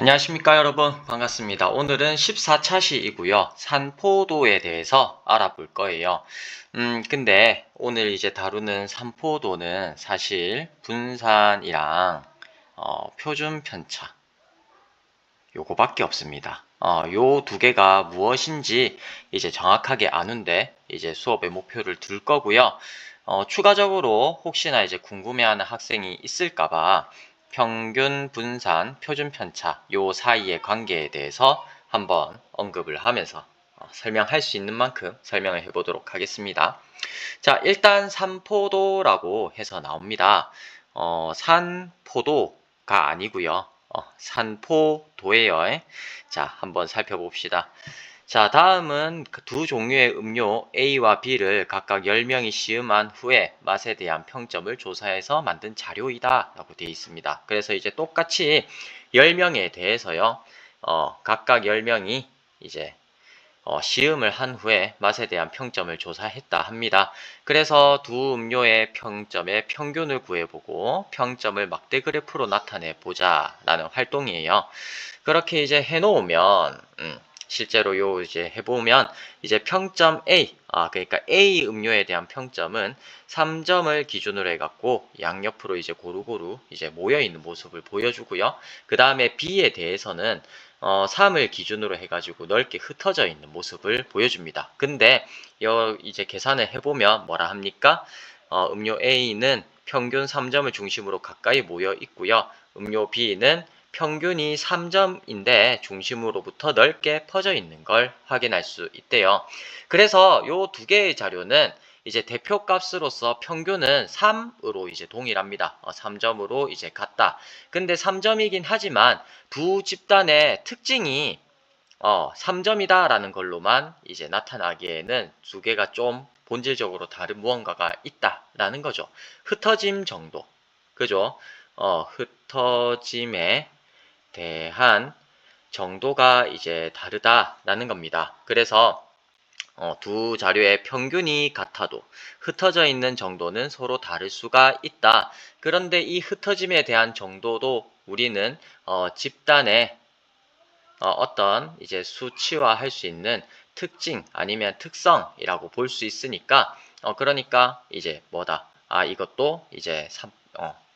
안녕하십니까 여러분, 반갑습니다. 오늘은 14차 시이고요. 산포도에 대해서 알아볼 거예요. 근데 오늘 이제 다루는 산포도는 사실 분산이랑 표준 편차 요거밖에 없습니다. 요 두 개가 무엇인지 이제 정확하게 아는데 이제 수업의 목표를 둘 거고요. 추가적으로 혹시나 이제 궁금해하는 학생이 있을까봐 평균 분산, 표준 편차 요 사이의 관계에 대해서 한번 언급을 하면서 설명할 수 있는 만큼 설명을 해보도록 하겠습니다. 자, 일단 산포도라고 해서 나옵니다. 산포도가 아니고요. 산포도예요. 자, 한번 살펴봅시다. 자, 다음은 그 두 종류의 음료 A와 B를 각각 10명이 시음한 후에 맛에 대한 평점을 조사해서 만든 자료이다 라고 되어 있습니다. 그래서 이제 똑같이 10명에 대해서요. 각각 10명이 이제 시음을 한 후에 맛에 대한 평점을 조사했다 합니다. 그래서 두 음료의 평점의 평균을 구해보고 평점을 막대 그래프로 나타내 보자 라는 활동이에요. 그렇게 이제 해놓으면 실제로 요 이제 해보면 이제 평점 A, 그러니까 A 음료에 대한 평점은 3점을 기준으로 해갖고 양옆으로 이제 고루고루 이제 모여있는 모습을 보여주고요. 그 다음에 B에 대해서는 3을 기준으로 해가지고 넓게 흩어져 있는 모습을 보여줍니다. 근데 이제 계산을 해보면 뭐라 합니까? 음료 A는 평균 3점을 중심으로 가까이 모여 있고요. 음료 B는 평균이 3점인데 중심으로부터 넓게 퍼져 있는 걸 확인할 수 있대요. 그래서 요 두 개의 자료는 이제 대표값으로서 평균은 3으로 이제 동일합니다. 3점으로 이제 같다. 근데 3점이긴 하지만 두 집단의 특징이 3점이다 라는 걸로만 이제 나타나기에는 두 개가 좀 본질적으로 다른 무언가가 있다라는 거죠. 흩어짐 정도. 그죠? 흩어짐에 대한 정도가 이제 다르다라는 겁니다. 그래서 두 자료의 평균이 같아도 흩어져 있는 정도는 서로 다를 수가 있다. 그런데 이 흩어짐에 대한 정도도 우리는 집단의 어떤 이제 수치화할 수 있는 특징 아니면 특성이라고 볼 수 있으니까 그러니까 이제 뭐다. 이것도 이제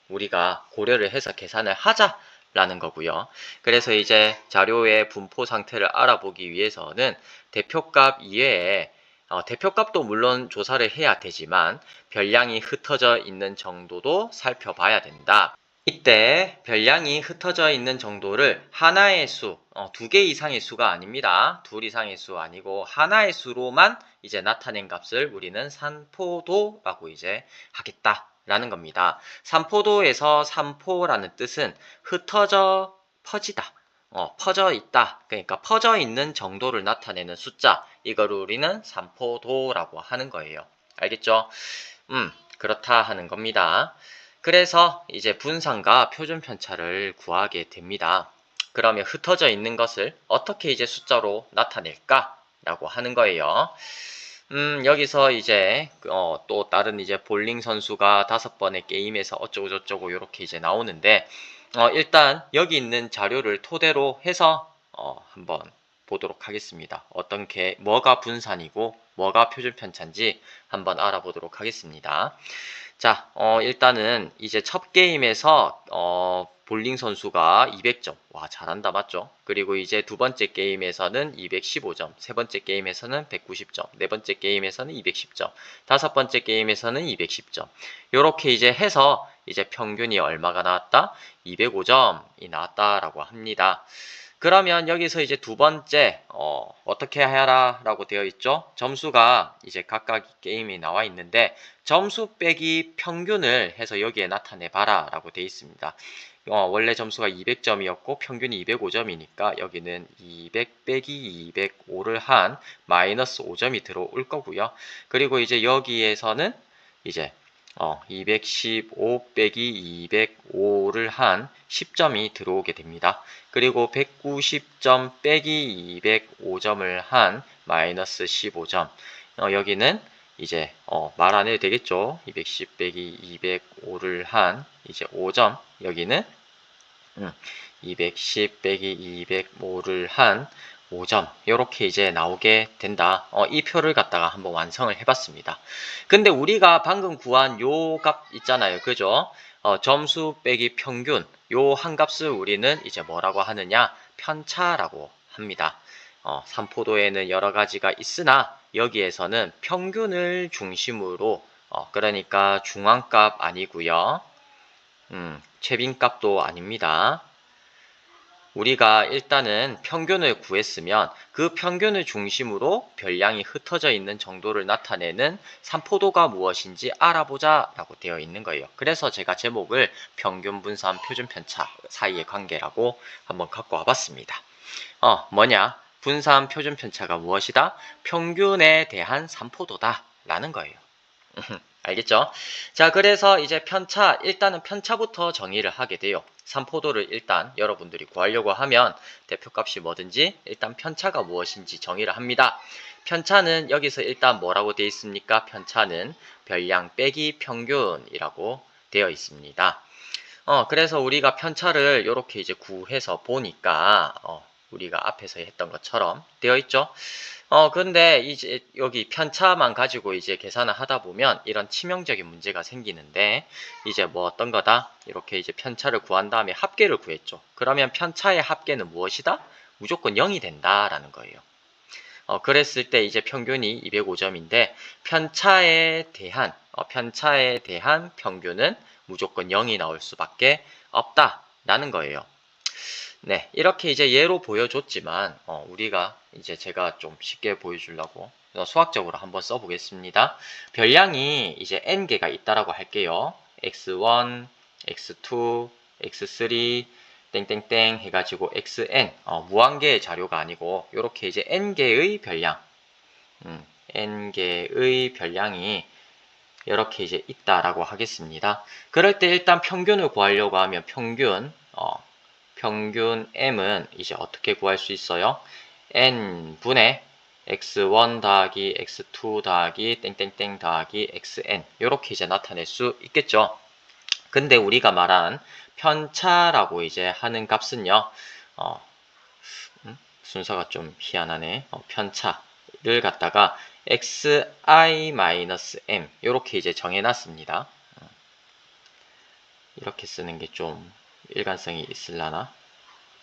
우리가 고려를 해서 계산을 하자라는 거고요. 그래서 이제 자료의 분포 상태를 알아보기 위해서는 대표값 이외에 대표값도 물론 조사를 해야 되지만 별량이 흩어져 있는 정도도 살펴봐야 된다. 이때 별량이 흩어져 있는 정도를 하나의 수, 두 개 이상의 수가 아닙니다. 둘 이상의 수 아니고 하나의 수로만 이제 나타낸 값을 우리는 산포도라고 이제 하겠다라는 겁니다. 산포도에서 산포라는 뜻은 흩어져 퍼지다. 퍼져 있다. 그러니까 퍼져 있는 정도를 나타내는 숫자. 이거를 우리는 산포도라고 하는 거예요. 알겠죠? 그렇다 하는 겁니다. 그래서 이제 분산과 표준 편차를 구하게 됩니다. 그러면 흩어져 있는 것을 어떻게 이제 숫자로 나타낼까? 라고 하는 거예요. 여기서 이제 또 다른 이제 볼링 선수가 5번의 게임에서 어쩌고저쩌고 이렇게 이제 나오는데 일단 여기 있는 자료를 토대로 해서 한번 보도록 하겠습니다. 어떤 게 뭐가 분산이고 뭐가 표준 편차인지 한번 알아보도록 하겠습니다. 자, 일단은 이제 첫 게임에서 볼링 선수가 200점. 와, 잘한다, 맞죠? 그리고 이제 두 번째 게임에서는 215점, 세 번째 게임에서는 190점, 네 번째 게임에서는 210점, 다섯 번째 게임에서는 210점. 요렇게 이제 해서 이제 평균이 얼마가 나왔다? 205점이 나왔다라고 합니다. 그러면 여기서 이제 두 번째 어떻게 해라 라고 되어 있죠. 점수가 이제 각각 게임이 나와 있는데 점수 빼기 평균을 해서 여기에 나타내 봐라 라고 되어 있습니다. 원래 점수가 200점이었고 평균이 205점이니까 여기는 200 빼기 205를 한 마이너스 5점이 들어올 거고요. 그리고 이제 여기에서는 이제 215 빼기 205를 한 10점이 들어오게 됩니다. 그리고 190점 빼기 205점을 한 마이너스 15점. 여기는 이제 말 안 해도 되겠죠. 210 빼기 205를 한 이제 5점. 여기는 210 빼기 205를 한 5점 이렇게 이제 나오게 된다. 이 표를 갖다가 한번 완성을 해봤습니다. 근데 우리가 방금 구한 요 값 있잖아요. 그죠? 점수 빼기 평균 요 한 값을 우리는 이제 뭐라고 하느냐? 편차라고 합니다. 삼포도에는 여러 가지가 있으나 여기에서는 평균을 중심으로 그러니까 중앙값 아니고요. 최빈값도 아닙니다. 우리가 일단은 평균을 구했으면 그 평균을 중심으로 별량이 흩어져 있는 정도를 나타내는 삼포도가 무엇인지 알아보자 라고 되어 있는 거예요. 그래서 제가 제목을 평균 분산 표준 편차 사이의 관계라고 한번 갖고 와봤습니다. 뭐냐? 분산 표준 편차가 무엇이다? 평균에 대한 삼포도다 라는 거예요. 알겠죠? 자, 그래서 이제 편차, 일단은 편차부터 정의를 하게 돼요. 삼포도를 일단 여러분들이 구하려고 하면 대표값이 뭐든지 일단 편차가 무엇인지 정의를 합니다. 편차는 여기서 일단 뭐라고 되어 있습니까? 편차는 별량 빼기 평균이라고 되어 있습니다. 그래서 우리가 편차를 이렇게 이제 구해서 보니까, 우리가 앞에서 했던 것처럼 되어 있죠? 근데 이제 여기 편차만 가지고 이제 계산을 하다 보면 이런 치명적인 문제가 생기는데, 이제 뭐 어떤 거다? 이렇게 이제 편차를 구한 다음에 합계를 구했죠. 그러면 편차의 합계는 무엇이다? 무조건 0이 된다라는 거예요. 그랬을 때 이제 평균이 205점인데, 편차에 대한 평균은 무조건 0이 나올 수밖에 없다라는 거예요. 네, 이렇게 이제 예로 보여줬지만, 우리가 이제 제가 좀 쉽게 보여주려고 수학적으로 한번 써보겠습니다. 별량이 이제 n개가 있다라고 할게요. x1, x2, x3, 땡땡땡 해가지고 xn, 무한계의 자료가 아니고, 요렇게 이제 n개의 별량, n개의 별량이 이렇게 이제 있다라고 하겠습니다. 그럴 때 일단 평균을 구하려고 하면 평균 m은 이제 어떻게 구할 수 있어요? n분의 x1 더하기 x2 더하기 땡땡땡 더하기 xn 이렇게 이제 나타낼 수 있겠죠. 근데 우리가 말한 편차라고 이제 하는 값은요. 순서가 좀 희한하네. 편차를 갖다가 xi-m 이렇게 이제 정해놨습니다. 이렇게 쓰는 게 좀 일관성이 있으려나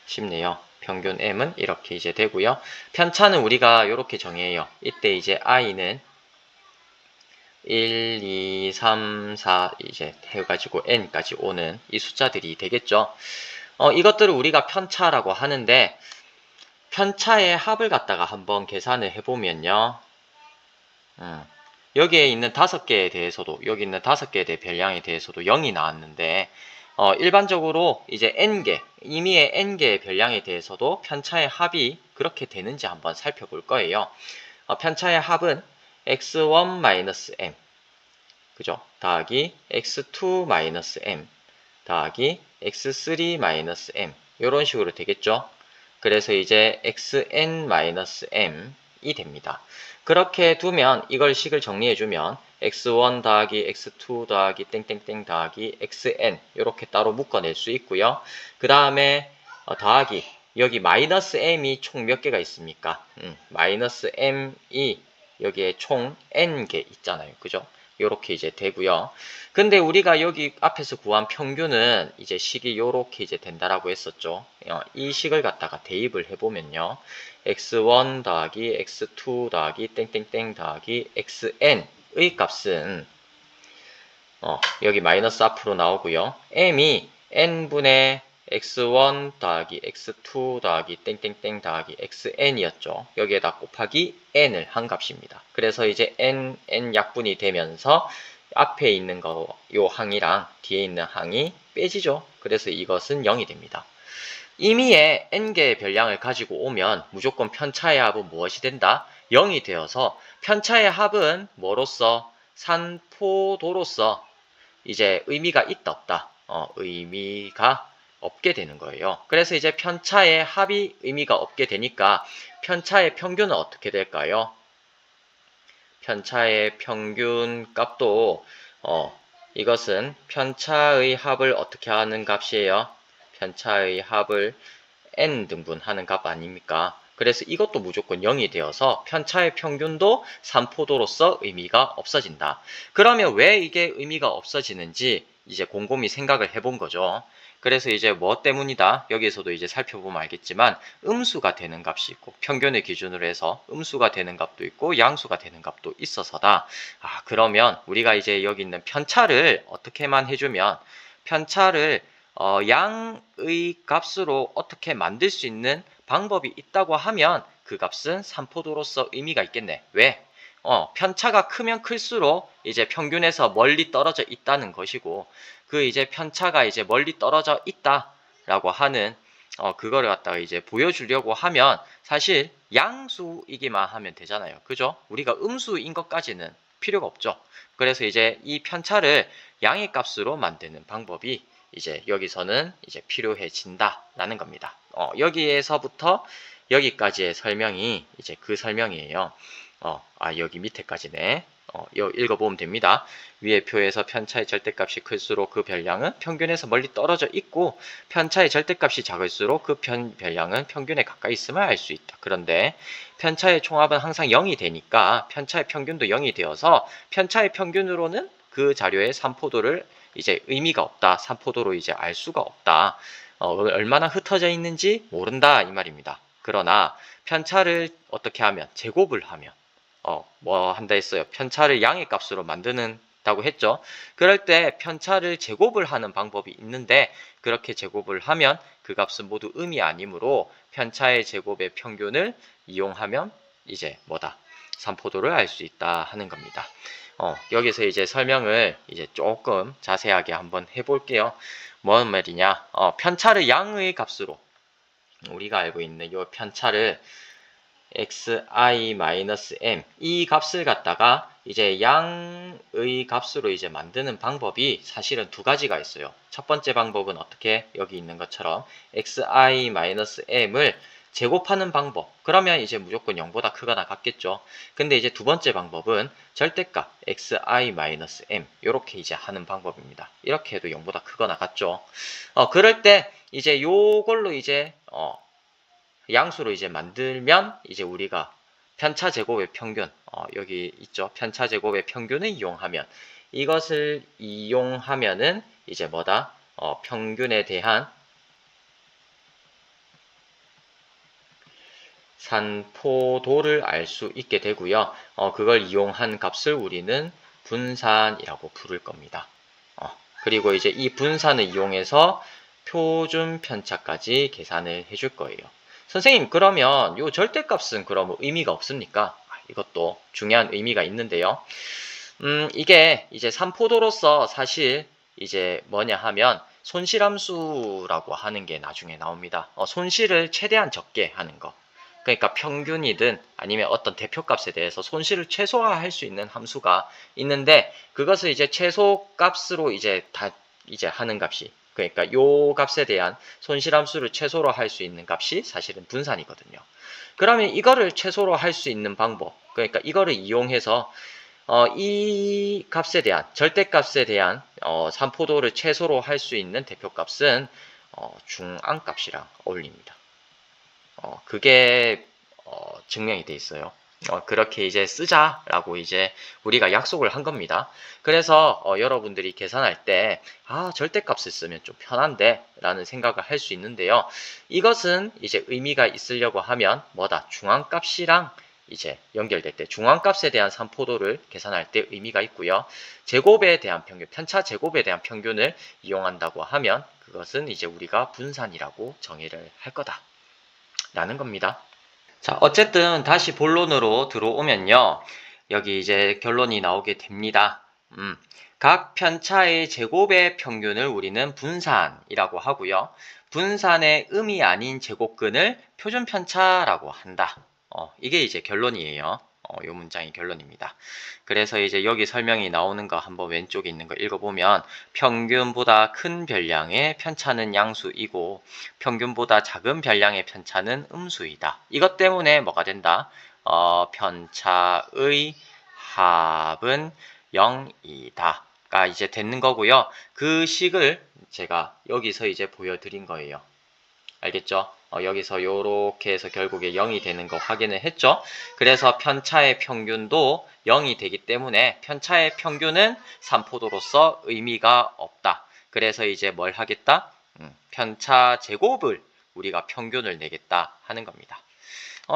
싶네요. 평균 m은 이렇게 이제 되고요. 편차는 우리가 이렇게 정해요. 이때 이제 i는 1, 2, 3, 4 이제 해가지고 n까지 오는 이 숫자들이 되겠죠. 이것들을 우리가 편차라고 하는데 편차의 합을 갖다가 한번 계산을 해보면요. 여기에 있는 5개에 대해서도 여기 있는 5개에 대해 별량에 대해서도 0이 나왔는데 일반적으로 이제 n개 임의의 n개의 별량에 대해서도 편차의 합이 그렇게 되는지 한번 살펴볼 거예요. 편차의 합은 x1-m 그죠? 더하기 x2-m 더하기 x3-m 이런 식으로 되겠죠. 그래서 이제 xn-m이 됩니다. 그렇게 두면 이걸 식을 정리해주면 x1 더하기 x2 더하기 땡땡땡 더하기 xn 이렇게 따로 묶어낼 수 있고요. 그 다음에 더하기 여기 마이너스 m이 총 몇 개가 있습니까? 마이너스 m이 여기에 총 n개 있잖아요. 그죠? 요렇게 이제 되고요. 근데 우리가 여기 앞에서 구한 평균은 이제 식이 요렇게 이제 된다라고 했었죠. 이 식을 갖다가 대입을 해보면요. x1 더하기 x2 더하기 땡땡땡 더하기 xn의 값은 여기 마이너스 앞으로 나오고요. m이 n분의 x1 더하기 x2 더하기 땡땡땡 더하기 xn이었죠. 여기에다 곱하기 n을 한 값입니다. 그래서 이제 n 약분이 되면서 앞에 있는 거 요 항이랑 뒤에 있는 항이 빼지죠. 그래서 이것은 0이 됩니다. 임의의 n개의 별량을 가지고 오면 무조건 편차의 합은 무엇이 된다? 0이 되어서 편차의 합은 뭐로서? 산포도로서 이제 의미가 있다 없다. 의미가 없게 되는 거예요. 그래서 이제 편차의 합이 의미가 없게 되니까 편차의 평균은 어떻게 될까요? 편차의 평균 값도 이것은 편차의 합을 어떻게 하는 값이에요? 편차의 합을 n등분 하는 값 아닙니까? 그래서 이것도 무조건 0이 되어서 편차의 평균도 3포도로서 의미가 없어진다. 그러면 왜 이게 의미가 없어지는지 이제 곰곰이 생각을 해본 거죠. 그래서 이제 뭐 때문이다? 여기에서도 이제 살펴보면 알겠지만 음수가 되는 값이 있고 평균을 기준으로 해서 음수가 되는 값도 있고 양수가 되는 값도 있어서다. 그러면 우리가 이제 여기 있는 편차를 어떻게만 해주면 편차를 양의 값으로 어떻게 만들 수 있는 방법이 있다고 하면 그 값은 3포도로서 의미가 있겠네. 왜? 편차가 크면 클수록 이제 평균에서 멀리 떨어져 있다는 것이고, 그 이제 편차가 이제 멀리 떨어져 있다라고 하는 그거를 갖다가 이제 보여주려고 하면 사실 양수이기만 하면 되잖아요. 그죠? 우리가 음수인 것까지는 필요가 없죠. 그래서 이제 이 편차를 양의 값으로 만드는 방법이 이제 여기서는 이제 필요해진다라는 겁니다. 여기에서부터 여기까지의 설명이 이제 그 설명이에요. 여기 밑에까지네. 읽어보면 됩니다. 위의 표에서 편차의 절대값이 클수록 그 별량은 평균에서 멀리 떨어져 있고 편차의 절대값이 작을수록 그 별량은 평균에 가까이 있음을 알 수 있다. 그런데 편차의 총합은 항상 0이 되니까 편차의 평균도 0이 되어서 편차의 평균으로는 그 자료의 3포도를 이제 의미가 없다. 3포도로 이제 알 수가 없다. 얼마나 흩어져 있는지 모른다 이 말입니다. 그러나 편차를 어떻게 하면 제곱을 하면 뭐 한다 했어요. 편차를 양의 값으로 만드는다고 했죠. 그럴 때 편차를 제곱을 하는 방법이 있는데 그렇게 제곱을 하면 그 값은 모두 음이 아니므로 편차의 제곱의 평균을 이용하면 이제 뭐다? 3포도를 알 수 있다 하는 겁니다. 여기서 이제 설명을 이제 조금 자세하게 한번 해볼게요. 뭔 말이냐? 편차를 양의 값으로 우리가 알고 있는 이 편차를 xi-m 이 값을 갖다가 이제 양의 값으로 이제 만드는 방법이 사실은 두 가지가 있어요. 첫 번째 방법은 어떻게 여기 있는 것처럼 xi-m을 제곱하는 방법. 그러면 이제 무조건 0보다 크거나 같겠죠. 근데 이제 두 번째 방법은 절대값 xi-m 이렇게 이제 하는 방법입니다. 이렇게 해도 0보다 크거나 같죠. 그럴 때 이제 요걸로 이제 양수로 이제 만들면 이제 우리가 편차 제곱의 평균 여기 있죠. 편차 제곱의 평균을 이용하면 이것을 이용하면은 이제 뭐다? 평균에 대한 산포도를 알 수 있게 되고요. 그걸 이용한 값을 우리는 분산이라고 부를 겁니다. 그리고 이제 이 분산을 이용해서 표준 편차까지 계산을 해줄 거예요. 선생님, 그러면 이 절대값은 그럼 의미가 없습니까? 이것도 중요한 의미가 있는데요. 이게 이제 3포도로서 사실 이제 뭐냐 하면 손실함수라고 하는 게 나중에 나옵니다. 손실을 최대한 적게 하는 거. 그러니까 평균이든 아니면 어떤 대표값에 대해서 손실을 최소화할 수 있는 함수가 있는데 그것을 이제 최소값으로 이제 이제 하는 값이 그러니까 요 값에 대한 손실함수를 최소로 할 수 있는 값이 사실은 분산이거든요. 그러면 이거를 최소로 할 수 있는 방법 그러니까 이거를 이용해서 이 값에 대한 절대값에 대한 3포도를 최소로 할 수 있는 대표값은 중앙값이랑 어울립니다. 그게 증명이 돼 있어요. 그렇게 이제 쓰자라고 이제 우리가 약속을 한 겁니다. 그래서 여러분들이 계산할 때 절대값을 쓰면 좀 편한데 라는 생각을 할 수 있는데요. 이것은 이제 의미가 있으려고 하면 뭐다? 중앙값이랑 이제 연결될 때 중앙값에 대한 3포도를 계산할 때 의미가 있고요. 제곱에 대한 평균, 편차 제곱에 대한 평균을 이용한다고 하면 그것은 이제 우리가 분산이라고 정의를 할 거다 라는 겁니다. 자, 어쨌든 다시 본론으로 들어오면요. 여기 이제 결론이 나오게 됩니다. 각 편차의 제곱의 평균을 우리는 분산이라고 하고요. 분산의 음이 아닌 제곱근을 표준편차라고 한다. 이게 이제 결론이에요. 이 문장이 결론입니다. 그래서 이제 여기 설명이 나오는 거 한번 왼쪽에 있는 거 읽어보면 평균보다 큰 별량의 편차는 양수이고 평균보다 작은 별량의 편차는 음수이다. 이것 때문에 뭐가 된다? 편차의 합은 0이다. 가 이제 되는 거고요. 그 식을 제가 여기서 이제 보여드린 거예요. 알겠죠? 여기서 요렇게 해서 결국에 0이 되는 거 확인을 했죠? 그래서 편차의 평균도 0이 되기 때문에 편차의 평균은 3포도로서 의미가 없다. 그래서 이제 뭘 하겠다? 편차 제곱을 우리가 평균을 내겠다 하는 겁니다.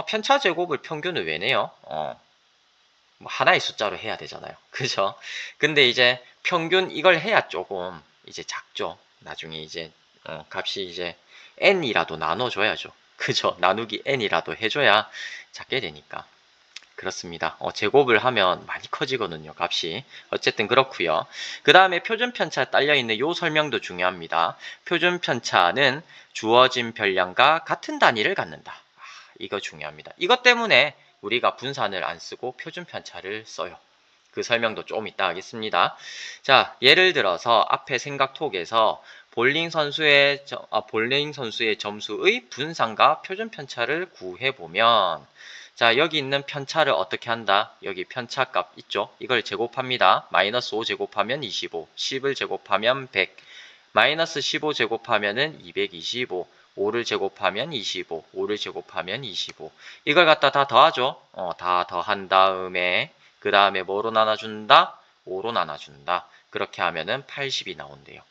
편차 제곱을 평균을 왜 내요? 뭐 하나의 숫자로 해야 되잖아요. 그죠? 근데 이제 평균 이걸 해야 조금 이제 작죠. 나중에 이제 값이 이제 n이라도 나눠줘야죠. 그죠? 나누기 n이라도 해줘야 작게 되니까. 그렇습니다. 제곱을 하면 많이 커지거든요, 값이. 어쨌든 그렇고요. 그 다음에 표준편차 딸려있는 요 설명도 중요합니다. 표준편차는 주어진 별량과 같은 단위를 갖는다. 이거 중요합니다. 이것 때문에 우리가 분산을 안 쓰고 표준편차를 써요. 그 설명도 좀 이따 하겠습니다. 자, 예를 들어서 앞에 생각톡에서 볼링 선수의 점수의 분산과 표준편차를 구해보면, 자, 여기 있는 편차를 어떻게 한다? 여기 편차값 있죠? 이걸 제곱합니다. 마이너스 5 제곱하면 25, 10을 제곱하면 100, 마이너스 15 제곱하면은 225, 5를 제곱하면 25, 5를 제곱하면 25. 이걸 갖다 다 더하죠? 다 더한 다음에, 그 다음에 뭐로 나눠준다? 5로 나눠준다. 그렇게 하면은 80이 나온대요.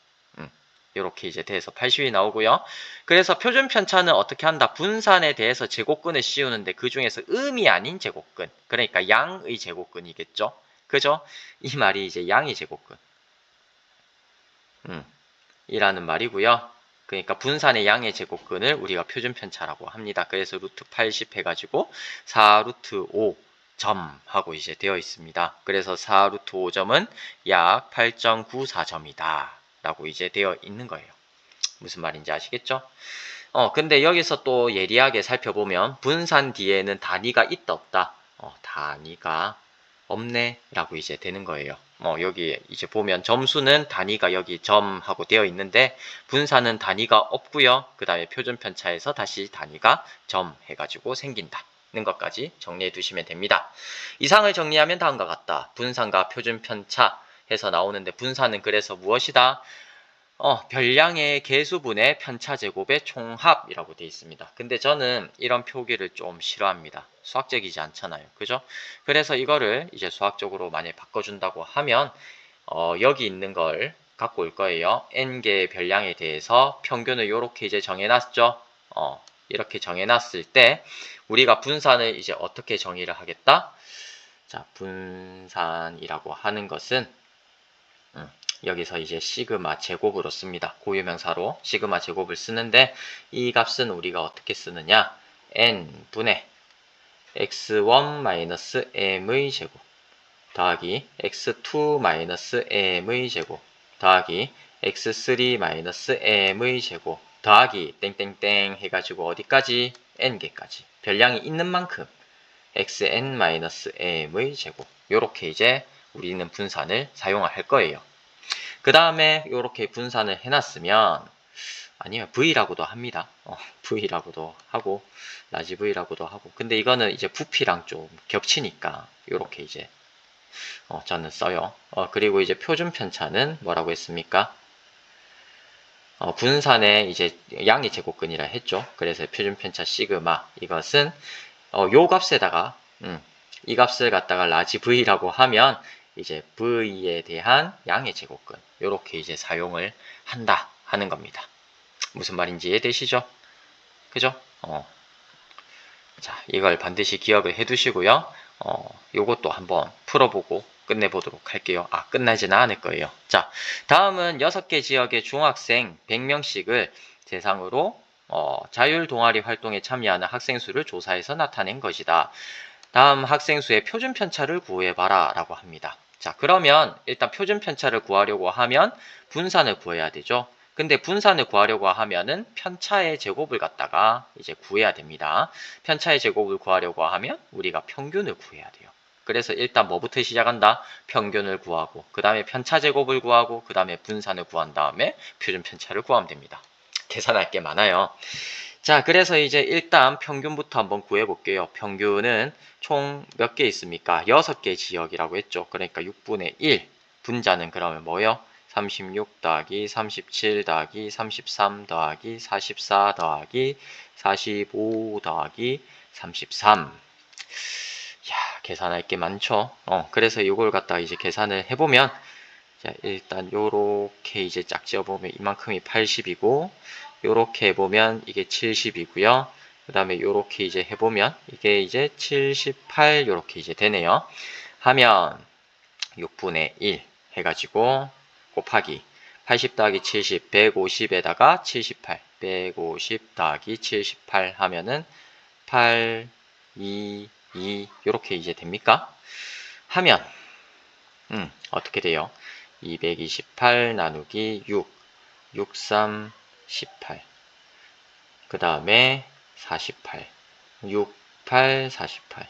이렇게 이제 돼서 80이 나오고요. 그래서 표준 편차는 어떻게 한다? 분산에 대해서 제곱근을 씌우는데 그 중에서 음이 아닌 제곱근, 그러니까 양의 제곱근이겠죠. 그죠? 이 말이 이제 양의 제곱근. 이라는 말이고요. 그러니까 분산의 양의 제곱근을 우리가 표준 편차라고 합니다. 그래서 루트 80 해가지고 4 루트 5 점 하고 이제 되어 있습니다. 그래서 4 루트 5점은 약 8.94점이다 라고 이제 되어 있는 거예요. 무슨 말인지 아시겠죠? 근데 여기서 또 예리하게 살펴보면 분산 뒤에는 단위가 있다 없다. 단위가 없네 라고 이제 되는 거예요. 여기 이제 보면 점수는 단위가 여기 점하고 되어 있는데 분산은 단위가 없고요. 그 다음에 표준편차에서 다시 단위가 점 해가지고 생긴다는 것까지 정리해 두시면 됩니다. 이상을 정리하면 다음과 같다. 분산과 표준편차 해서 나오는데 분산은 그래서 무엇이다? 별량의 개수분의 편차제곱의 총합이라고 되어 있습니다. 근데 저는 이런 표기를 좀 싫어합니다. 수학적이지 않잖아요. 그죠? 그래서 이거를 이제 수학적으로 만약에 바꿔준다고 하면, 여기 있는 걸 갖고 올 거예요. n개의 별량에 대해서 평균을 이렇게 이제 정해놨죠? 이렇게 정해놨을 때, 우리가 분산을 이제 어떻게 정의를 하겠다? 자, 분산이라고 하는 것은, 여기서 이제 시그마 제곱으로 씁니다. 고유명사로 시그마 제곱을 쓰는데 이 값은 우리가 어떻게 쓰느냐? n분의 x1-m의 제곱 더하기 x2-m의 제곱 더하기 x3-m의 제곱 더하기 땡땡땡 해가지고 어디까지? n개까지 별량이 있는 만큼 xn-m의 제곱 요렇게 이제 우리는 분산을 사용할 거예요. 그 다음에 이렇게 분산을 해놨으면 아니면 V라고도 합니다. V라고도 하고 라지 V라고도 하고 근데 이거는 이제 부피랑 좀 겹치니까 이렇게 이제 저는 써요. 그리고 이제 표준 편차는 뭐라고 했습니까? 분산의 이제 양의 제곱근이라 했죠. 그래서 표준 편차 시그마 이것은 요 값에다가 이 값을 갖다가 라지 V라고 하면 이제 V에 대한 양의 제곱근 이렇게 이제 사용을 한다 하는 겁니다. 무슨 말인지 이해되시죠? 그죠? 자, 이걸 반드시 기억을 해 두시고요. 요것도 한번 풀어보고 끝내보도록 할게요. 끝나지는 않을 거예요. 자, 다음은 6개 지역의 중학생 100명씩을 대상으로 자율 동아리 활동에 참여하는 학생 수를 조사해서 나타낸 것이다. 다음 학생 수의 표준 편차를 구해봐라 라고 합니다. 자, 그러면 일단 표준 편차를 구하려고 하면 분산을 구해야 되죠. 근데 분산을 구하려고 하면은 편차의 제곱을 갖다가 이제 구해야 됩니다. 편차의 제곱을 구하려고 하면 우리가 평균을 구해야 돼요. 그래서 일단 뭐부터 시작한다? 평균을 구하고 그 다음에 편차 제곱을 구하고 그 다음에 분산을 구한 다음에 표준 편차를 구하면 됩니다. 계산할 게 많아요. 자, 그래서 이제 일단 평균부터 한번 구해 볼게요. 평균은 총 몇 개 있습니까? 6개 지역이라고 했죠. 그러니까 6분의 1 분자는 그러면 뭐요? 36 더하기 37 더하기 33 더하기 44 더하기 45 더하기 33. 야, 계산할 게 많죠. 그래서 이걸 갖다가 이제 계산을 해보면, 자, 일단 요렇게 이제 짝지어 보면 이만큼이 80이고, 요렇게 해보면 이게 70이고요. 그 다음에 요렇게 이제 해보면 이게 이제 78 요렇게 이제 되네요. 하면 6분의 1 해가지고 곱하기 80 더하기 70, 150에다가 78, 150 더하기 78 하면은 8, 2, 2 요렇게 이제 됩니까? 하면 어떻게 돼요? 228 나누기 6, 63, 18. 그 다음에 48, 68, 48,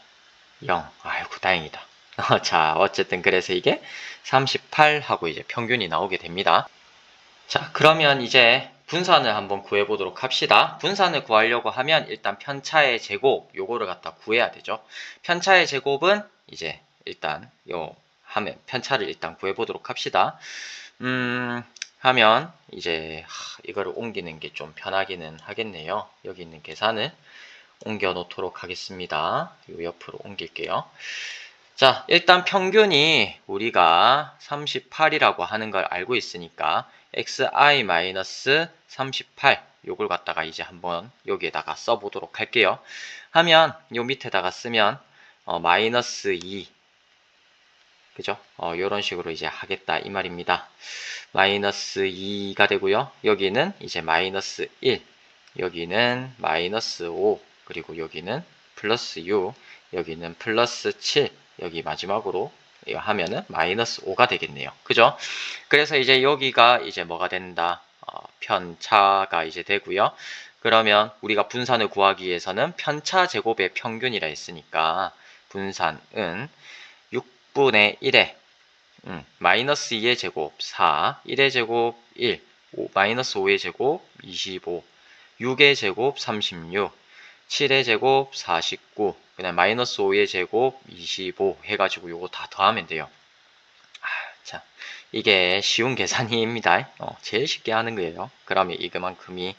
0. 아이고, 다행이다. 자, 어쨌든 그래서 이게 38하고 이제 평균이 나오게 됩니다. 자, 그러면 이제 분산을 한번 구해보도록 합시다. 분산을 구하려고 하면 일단 편차의 제곱, 요거를 갖다 구해야 되죠. 편차의 제곱은 이제 일단 하면 편차를 일단 구해보도록 합시다. 하면 이제 이거를 옮기는 게 좀 편하기는 하겠네요. 여기 있는 계산을 옮겨 놓도록 하겠습니다. 요 옆으로 옮길게요. 자, 일단 평균이 우리가 38이라고 하는 걸 알고 있으니까 xi-38 요걸 갖다가 이제 한번 여기에다가 써보도록 할게요. 하면 요 밑에다가 쓰면 마이너스 2 그죠? 요런 식으로 이제 하겠다 이 말입니다. 마이너스 2가 되고요. 여기는 이제 마이너스 1, 여기는 마이너스 5, 그리고 여기는 플러스 6, 여기는 플러스 7, 여기 마지막으로 이거 하면은 마이너스 5가 되겠네요. 그죠? 그래서 이제 여기가 이제 뭐가 된다? 편차가 이제 되고요. 그러면 우리가 분산을 구하기 위해서는 편차 제곱의 평균이라 했으니까 분산은 6분의 1에 마이너스 2의 제곱 4, 1의 제곱 1, 마이너스 5의 제곱 25, 6의 제곱 36, 7의 제곱 49, 그 다음 마이너스 5의 제곱 25 해가지고 요거 다 더하면 돼요. 자, 이게 쉬운 계산입니다. 제일 쉽게 하는 거예요. 그러면 이만큼이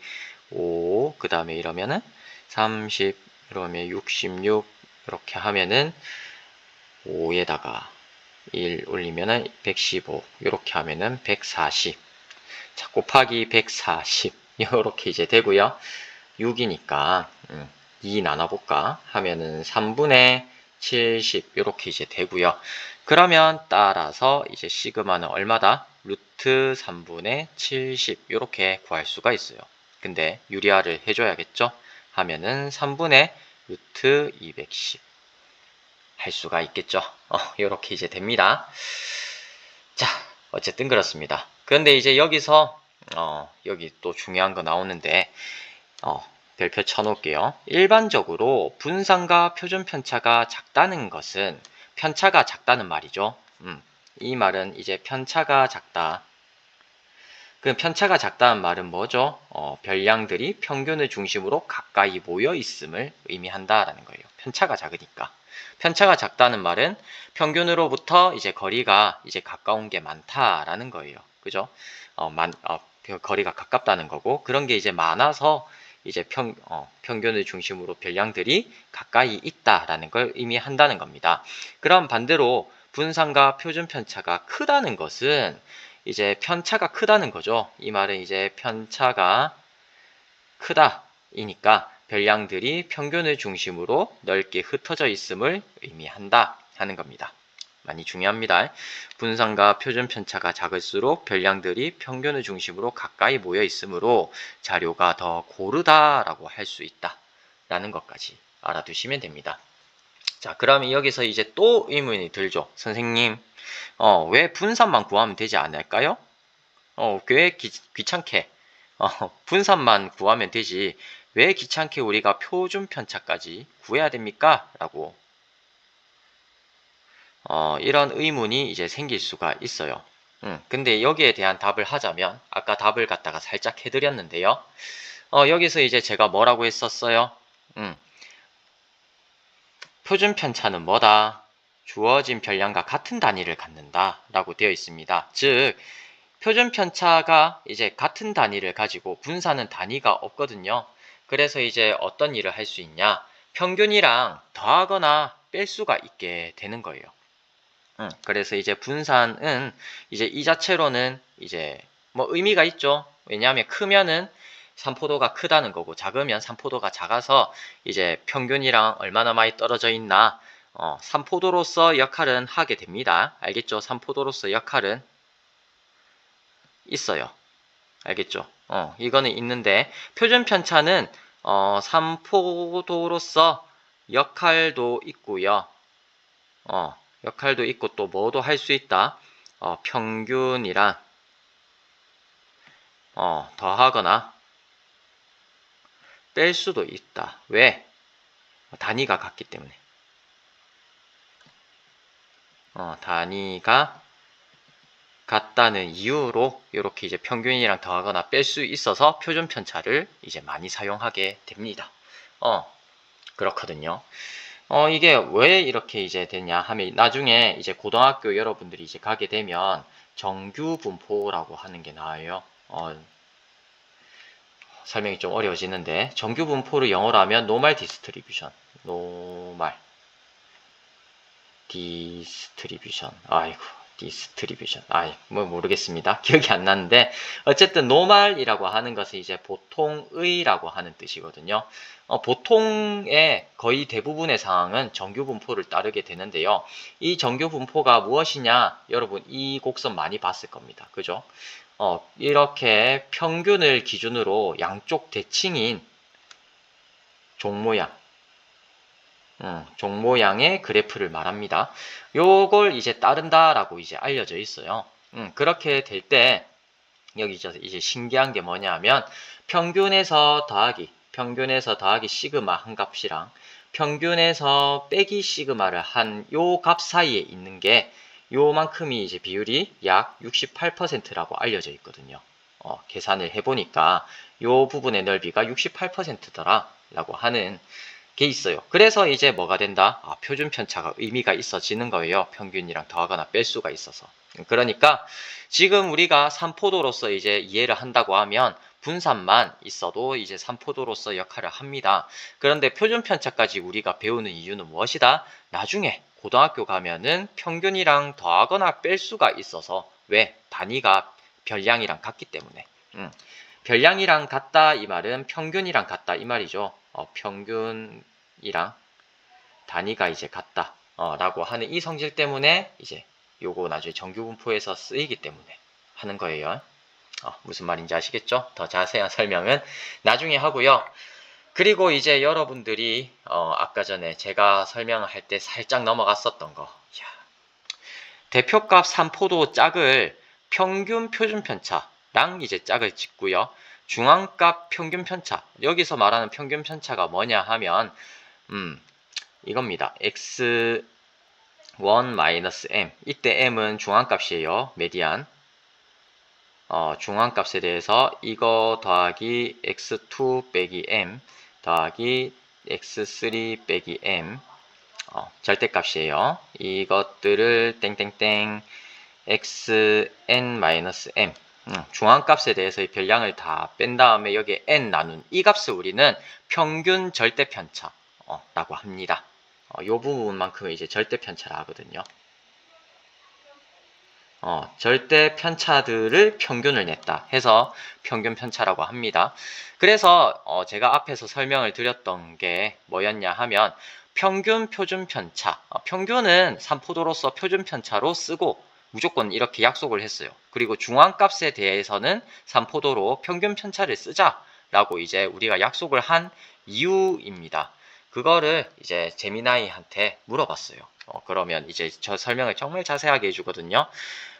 5, 그 다음에 이러면은 30, 이러면 66, 이렇게 하면은 5에다가 1 올리면은 115, 이렇게 하면은 140. 자, 곱하기 140. 이렇게 이제 되고요. 6이니까 2 나눠볼까 하면은 3분의 70 이렇게 이제 되고요. 그러면 따라서 이제 시그마는 얼마다? 루트 3분의 70 이렇게 구할 수가 있어요. 근데 유리화를 해줘야겠죠? 하면은 3분의 루트 210 할 수가 있겠죠. 이렇게 이제 됩니다. 자, 어쨌든 그렇습니다. 그런데 이제 여기서 여기 또 중요한 거 나오는데 별표 쳐놓을게요. 일반적으로 분산과 표준 편차가 작다는 것은 편차가 작다는 말이죠. 이 말은 이제 편차가 작다. 그 편차가 작다는 말은 뭐죠? 별량들이 평균을 중심으로 가까이 모여 있음을 의미한다라는 거예요. 편차가 작으니까. 편차가 작다는 말은 평균으로부터 이제 거리가 이제 가까운 게 많다라는 거예요. 그죠? 거리가 가깝다는 거고, 그런 게 이제 많아서 이제 평균을 중심으로 별량들이 가까이 있다라는 걸 의미한다는 겁니다. 그럼 반대로 분산과 표준 편차가 크다는 것은 이제 편차가 크다는 거죠. 이 말은 이제 편차가 크다 이니까 별량들이 평균을 중심으로 넓게 흩어져 있음을 의미한다 하는 겁니다. 많이 중요합니다. 분산과 표준 편차가 작을수록 별량들이 평균을 중심으로 가까이 모여 있으므로 자료가 더 고르다라고 할 수 있다 라는 것까지 알아두시면 됩니다. 자, 그러면 여기서 이제 또 의문이 들죠. 선생님, 왜 분산만 구하면 되지 않을까요? 왜 귀찮게 분산만 구하면 되지 왜 귀찮게 우리가 표준 편차까지 구해야 됩니까? 라고 이런 의문이 이제 생길 수가 있어요. 근데 여기에 대한 답을 하자면 아까 답을 갖다가 살짝 해드렸는데요. 여기서 이제 제가 뭐라고 했었어요? 표준 편차는 뭐다? 주어진 별량과 같은 단위를 갖는다 라고 되어 있습니다. 즉 표준 편차가 이제 같은 단위를 가지고 분산은 단위가 없거든요. 그래서 이제 어떤 일을 할 수 있냐? 평균이랑 더하거나 뺄 수가 있게 되는 거예요. 그래서 이제 분산은 이제 이 자체로는 이제 뭐 의미가 있죠. 왜냐하면 크면은 산포도가 크다는 거고, 작으면 산포도가 작아서 이제 평균이랑 얼마나 많이 떨어져 있나, 산포도로서 역할은 하게 됩니다. 알겠죠? 산포도로서 역할은 있어요. 알겠죠? 이거는 있는데, 표준 편차는 산포도로서 역할도 있고요. 역할도 있고 또 뭐도 할 수 있다. 평균이랑 더하거나 뺄 수도 있다. 왜? 단위가 같기 때문에. 단위가 같다는 이유로 이렇게 이제 평균이랑 더하거나 뺄 수 있어서 표준 편차를 이제 많이 사용하게 됩니다. 그렇거든요. 이게 왜 이렇게 이제 되냐 하면, 나중에 이제 고등학교 여러분들이 이제 가게 되면 정규 분포라고 하는 게 나와요. 설명이 좀 어려워지는데, 정규 분포를 영어로 하면 노멀 디스트리뷰션, 노멀 디스트리뷰션, 아이고 디스트리뷰션, 뭐 모르겠습니다. 기억이 안 나는데, 어쨌든 노멀이라고 하는 것은 이제 보통의라고 하는 뜻이거든요. 보통의 거의 대부분의 상황은 정규 분포를 따르게 되는데요. 이 정규 분포가 무엇이냐, 여러분 이 곡선 많이 봤을 겁니다. 그죠? 이렇게 평균을 기준으로 양쪽 대칭인 종 모양의 그래프를 말합니다. 요걸 이제 따른다라고 이제 알려져 있어요. 그렇게 될 때 여기서 이제 신기한 게 뭐냐면, 평균에서 더하기 시그마 한 값이랑 평균에서 빼기 시그마를 한 요 값 사이에 있는 게 요만큼이 이제 비율이 약 68%라고 알려져 있거든요. 계산을 해보니까 요 부분의 넓이가 68%더라 라고 하는 게 있어요. 그래서 이제 뭐가 된다? 표준 편차가 의미가 있어지는 거예요. 평균이랑 더하거나 뺄 수가 있어서. 그러니까 지금 우리가 산포도로서 이제 이해를 한다고 하면 분산만 있어도 이제 산포도로서 역할을 합니다. 그런데 표준 편차까지 우리가 배우는 이유는 무엇이다? 나중에 고등학교 가면은 평균이랑 더하거나 뺄 수가 있어서. 왜? 단위가 별량이랑 같기 때문에. 별량이랑 같다 이 말은 평균이랑 같다 이 말이죠. 평균이랑 단위가 이제 같다 라고 하는 이 성질 때문에 이제 요거 나중에 정규분포에서 쓰이기 때문에 하는 거예요. 무슨 말인지 아시겠죠? 더 자세한 설명은 나중에 하고요. 그리고 이제 여러분들이 아까 전에 제가 설명할 때 살짝 넘어갔었던 거, 대표값 산포도 짝을 평균 표준 편차랑 이제 짝을 짓고요. 중앙값 평균 편차, 여기서 말하는 평균 편차가 뭐냐 하면 이겁니다. x1 -m, 이때 m은 중앙값이에요. 메디안. 중앙값에 대해서 이거 더하기 x2 빼기 m 더하기 x3 빼기 m, 절대값이에요. 이것들을 땡땡땡 xn-m, 중앙값에 대해서 이 별량을 다 뺀 다음에 여기에 n 나눈 이 값을 우리는 평균 절대 편차라고 합니다. 이 부분만큼은 이제 절대 편차라 하거든요. 절대 편차들을 평균을 냈다 해서 평균 편차라고 합니다. 그래서 제가 앞에서 설명을 드렸던 게 뭐였냐 하면, 평균 표준 편차, 평균은 산포도로서 표준 편차로 쓰고 무조건 이렇게 약속을 했어요. 그리고 중앙값에 대해서는 산포도로 평균 편차를 쓰자라고 이제 우리가 약속을 한 이유입니다. 그거를 이제 제미나이한테 물어봤어요. 그러면 이제 저 설명을 정말 자세하게 해주거든요.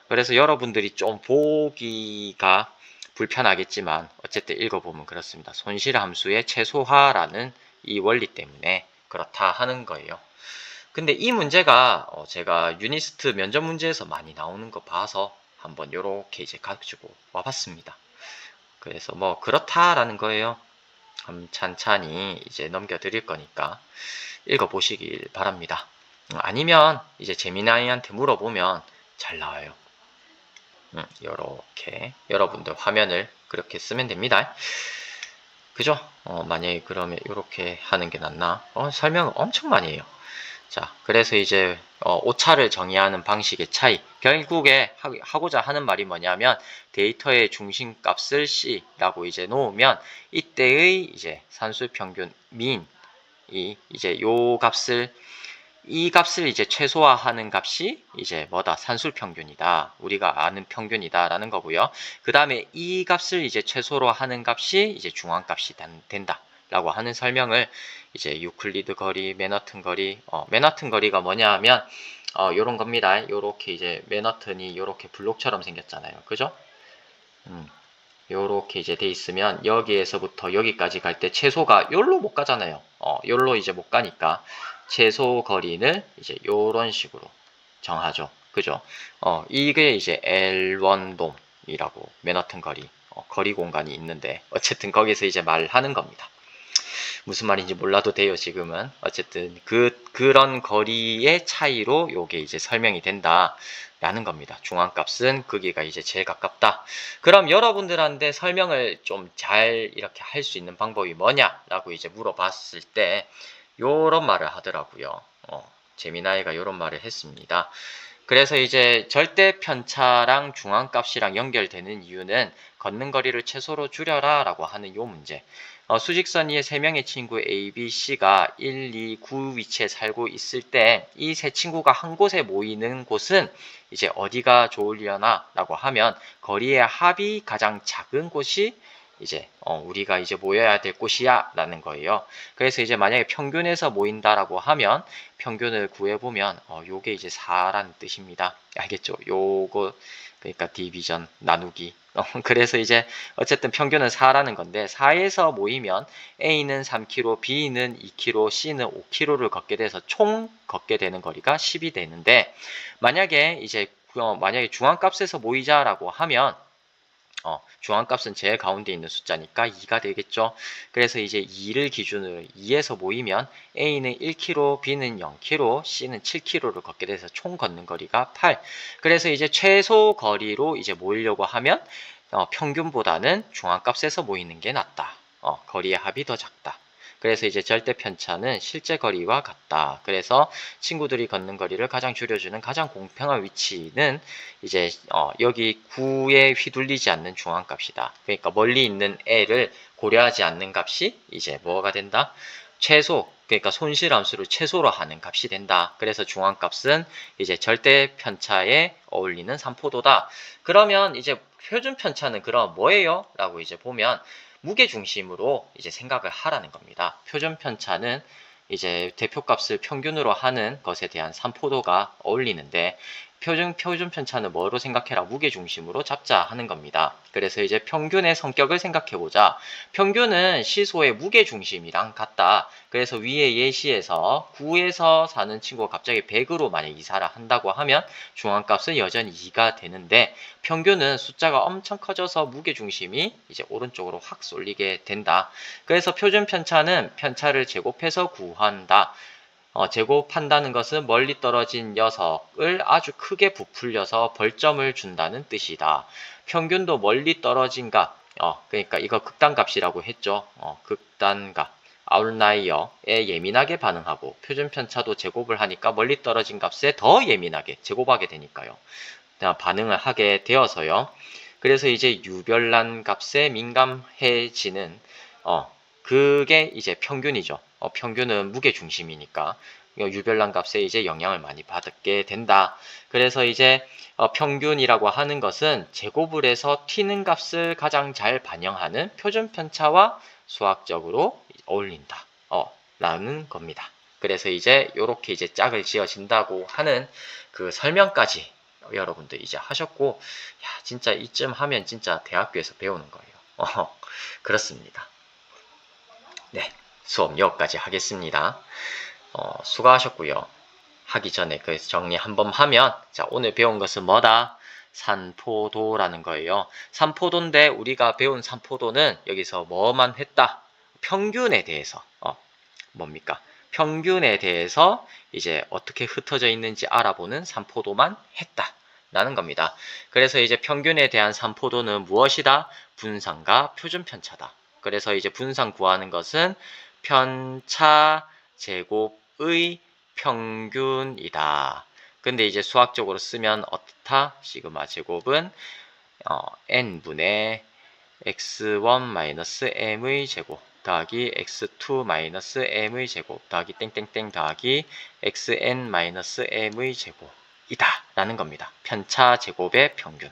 그래서 여러분들이 좀 보기가 불편하겠지만 어쨌든 읽어보면 그렇습니다. 손실함수의 최소화라는 이 원리 때문에 그렇다 하는 거예요. 근데 이 문제가 제가 유니스트 면접 문제에서 많이 나오는 거 봐서 한번 요렇게 이제 가지고 와봤습니다. 그래서 뭐 그렇다라는 거예요. 찬찬히 이제 넘겨드릴 거니까 읽어보시길 바랍니다. 아니면 이제 제미나이한테 물어보면 잘 나와요. 요렇게 여러분들 화면을 그렇게 쓰면 됩니다. 그죠? 만약에 그러면 이렇게 하는 게 낫나? 설명을 엄청 많이 해요. 자, 그래서 이제 오차를 정의하는 방식의 차이. 결국에 하고자 하는 말이 뭐냐면 데이터의 중심값을 C라고 이제 놓으면 이때의 이제 산술 평균 민이 이제 요 값을 이 값을 이제 최소화하는 값이 이제 뭐다? 산술 평균이다. 우리가 아는 평균이다라는 거고요. 그 다음에 이 값을 이제 최소로 하는 값이 이제 중앙값이 된다. 라고 하는 설명을 이제 유클리드 거리, 맨하튼 거리, 맨하튼 거리가 뭐냐 하면 요런 겁니다. 요렇게 이제 맨하튼이 요렇게 블록처럼 생겼잖아요. 그죠? 요렇게 이제 돼 있으면 여기에서부터 여기까지 갈 때 최소가 요로 못 가잖아요. 요로 이제 못 가니까 최소 거리는 이제 요런 식으로 정하죠. 그죠? 이게 이제 L1돔이라고 맨하튼 거리, 거리 공간이 있는데 어쨌든 거기서 이제 말하는 겁니다. 무슨 말인지 몰라도 돼요, 지금은. 어쨌든 그런 거리의 차이로 요게 이제 설명이 된다. 라는 겁니다. 중앙값은 거기가 이제 제일 가깝다. 그럼 여러분들한테 설명을 좀 잘 이렇게 할 수 있는 방법이 뭐냐라고 이제 물어봤을 때 요런 말을 하더라고요. 재미나이가 요런 말을 했습니다. 그래서 이제 절대 편차랑 중앙값이랑 연결되는 이유는 걷는 거리를 최소로 줄여라 라고 하는 요 문제. 수직선 위에 3명의 친구 A, B, C가 1, 2, 9 위치에 살고 있을 때 이 세 친구가 한 곳에 모이는 곳은 이제 어디가 좋으려나 라고 하면 거리의 합이 가장 작은 곳이 이제 우리가 이제 모여야 될 곳이야 라는 거예요. 그래서 이제 만약에 평균에서 모인다라고 하면 평균을 구해보면 요게 이제 4라는 뜻입니다. 알겠죠? 요거 그러니까 디비전 나누기. 그래서 이제 어쨌든 평균은 4라는 건데 4에서 모이면 A는 3km, B는 2km, C는 5km를 걷게 돼서 총 걷게 되는 거리가 10이 되는데 만약에 이제 만약에 중앙값에서 모이자라고 하면 중앙값은 제일 가운데 있는 숫자니까 2가 되겠죠. 그래서 이제 2를 기준으로 2에서 모이면 A는 1km, B는 0km, C는 7km를 걷게 돼서 총 걷는 거리가 8. 그래서 이제 최소 거리로 이제 모이려고 하면 평균보다는 중앙값에서 모이는 게 낫다. 거리의 합이 더 작다. 그래서 이제 절대 편차는 실제 거리와 같다. 그래서 친구들이 걷는 거리를 가장 줄여주는 가장 공평한 위치는 이제 여기 9에 휘둘리지 않는 중앙값이다. 그러니까 멀리 있는 L을 고려하지 않는 값이 이제 뭐가 된다? 최소, 그러니까 손실함수를 최소로 하는 값이 된다. 그래서 중앙값은 이제 절대 편차에 어울리는 삼포도다. 그러면 이제 표준 편차는 그럼 뭐예요? 라고 이제 보면 무게 중심으로 이제 생각을 하라는 겁니다. 표준 편차는 이제 대표값을 평균으로 하는 것에 대한 삼포도가 어울리는데 표준 편차는 뭐로 생각해라? 무게 중심으로 잡자 하는 겁니다. 그래서 이제 평균의 성격을 생각해보자. 평균은 시소의 무게 중심이랑 같다. 그래서 위에 예시에서 9에서 사는 친구가 갑자기 100으로 만약 이사를 한다고 하면 중앙값은 여전히 2가 되는데 평균은 숫자가 엄청 커져서 무게 중심이 이제 오른쪽으로 확 쏠리게 된다. 그래서 표준 편차는 편차를 제곱해서 구한다. 제곱한다는 것은 멀리 떨어진 녀석을 아주 크게 부풀려서 벌점을 준다는 뜻이다. 평균도 멀리 떨어진 값, 그러니까 이거 극단값이라고 했죠. 극단값, 아웃라이어에 예민하게 반응하고 표준 편차도 제곱을 하니까 멀리 떨어진 값에 더 예민하게 제곱하게 되니까요. 반응을 하게 되어서요. 그래서 이제 유별난 값에 민감해지는 그게 이제 평균이죠. 평균은 무게 중심이니까 유별난 값에 이제 영향을 많이 받게 된다. 그래서 이제 평균이라고 하는 것은 제곱을 해서 튀는 값을 가장 잘 반영하는 표준 편차와 수학적으로 어울린다. 라는 겁니다. 그래서 이제 이렇게 이제 짝을 지어진다고 하는 그 설명까지 여러분들 이제 하셨고, 야, 진짜 이쯤 하면 진짜 대학교에서 배우는 거예요. 그렇습니다. 네, 수업 여기까지 하겠습니다. 수고하셨고요. 하기 전에 그 정리 한번 하면, 자, 오늘 배운 것은 뭐다? 산포도라는 거예요. 산포도인데 우리가 배운 산포도는 여기서 뭐만 했다? 평균에 대해서, 뭡니까? 평균에 대해서 이제 어떻게 흩어져 있는지 알아보는 산포도만 했다. 라는 겁니다. 그래서 이제 평균에 대한 산포도는 무엇이다? 분산과 표준편차다. 그래서 이제 분산 구하는 것은 편차 제곱의 평균이다. 근데 이제 수학적으로 쓰면 어떻다? 시그마 제곱은 n분의 x1-m의 제곱 더하기 x2-m의 제곱 더하기 땡땡땡 더하기 xn-m의 제곱이다 라는 겁니다. 편차 제곱의 평균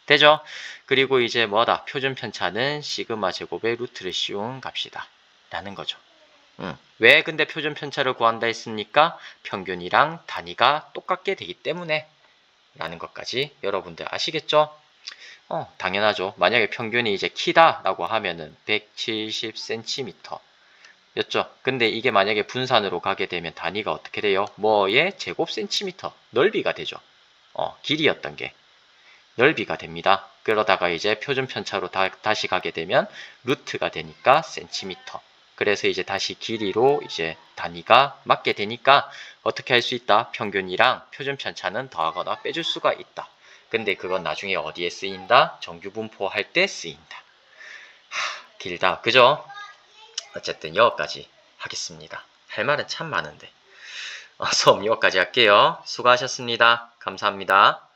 되죠? 그리고 이제 뭐다? 표준 편차는 시그마 제곱의 루트를 씌운 값이다 라는 거죠. 왜 근데 표준 편차를 구한다 했습니까? 평균이랑 단위가 똑같게 되기 때문에 라는 것까지 여러분들 아시겠죠? 당연하죠. 만약에 평균이 이제 키다 라고 하면은 170cm 였죠. 근데 이게 만약에 분산으로 가게 되면 단위가 어떻게 돼요? 뭐의 제곱 센티미터 넓이가 되죠. 길이였던 게 넓이가 됩니다. 그러다가 이제 표준 편차로 다시 가게 되면 루트가 되니까 센티미터. 그래서 이제 다시 길이로 이제 단위가 맞게 되니까 어떻게 할 수 있다? 평균이랑 표준 편차는 더하거나 빼줄 수가 있다. 근데 그건 나중에 어디에 쓰인다? 정규 분포할 때 쓰인다. 길다. 그죠? 어쨌든 여기까지 하겠습니다. 할 말은 참 많은데. 수업 여기까지 할게요. 수고하셨습니다. 감사합니다.